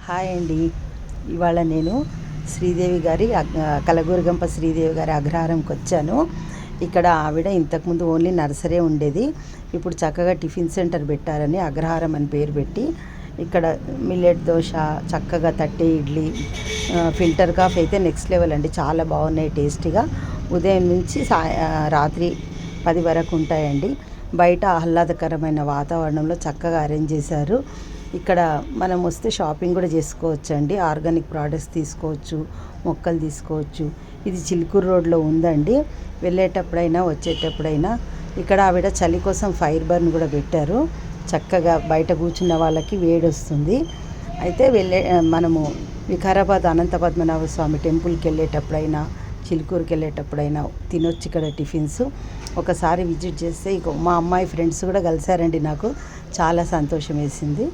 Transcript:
Hi అండి. ఇవాళ నేను శ్రీదేవి గారి కలగూరగంప శ్రీదేవి గారి అగ్రహారంకి వచ్చాను. ఇక్కడ ఆవిడ ఇంతకుముందు ఓన్లీ నర్సరీ ఉండేది. ఇప్పుడు చక్కగా టిఫిన్ సెంటర్ పెట్టారని అగ్రహారం అని పేరు పెట్టి ఇక్కడ మిల్లెట్ దోశ, చక్కగా తట్టే ఇడ్లీ, ఫిల్టర్ కాఫీ అయితే నెక్స్ట్ లెవెల్ అండి. చాలా బాగున్నాయి టేస్టీగా. ఉదయం నుంచి రాత్రి 10 వరకు ఉంటాయండి. బయట ఆహ్లాదకరమైన వాతావరణంలో చక్కగా అరేంజ్ చేశారు. ఇక్కడ మనం వస్తే షాపింగ్ కూడా చేసుకోవచ్చు అండి. ఆర్గానిక్ ప్రోడక్ట్స్ తీసుకోవచ్చు, మొక్కలు తీసుకోవచ్చు. ఇది చిలుకూరు రోడ్లో ఉందండి. వెళ్ళేటప్పుడైనా వచ్చేటప్పుడైనా ఇక్కడ ఆవిడ చలి కోసం ఫైర్ బర్న్ కూడా పెట్టారు. చక్కగా బయట కూర్చున్న వాళ్ళకి వేడి వస్తుంది. అయితే మనము వికారాబాద్ అనంత పద్మనాభ స్వామి టెంపుల్కి వెళ్ళేటప్పుడైనా, చిలుకూరుకి వెళ్ళేటప్పుడైనా తినొచ్చు ఇక్కడ టిఫిన్స్. ఒకసారి విజిట్ చేస్తే మా అమ్మాయి ఫ్రెండ్స్ కూడా కలిసారండి. నాకు చాలా సంతోషం వేసింది.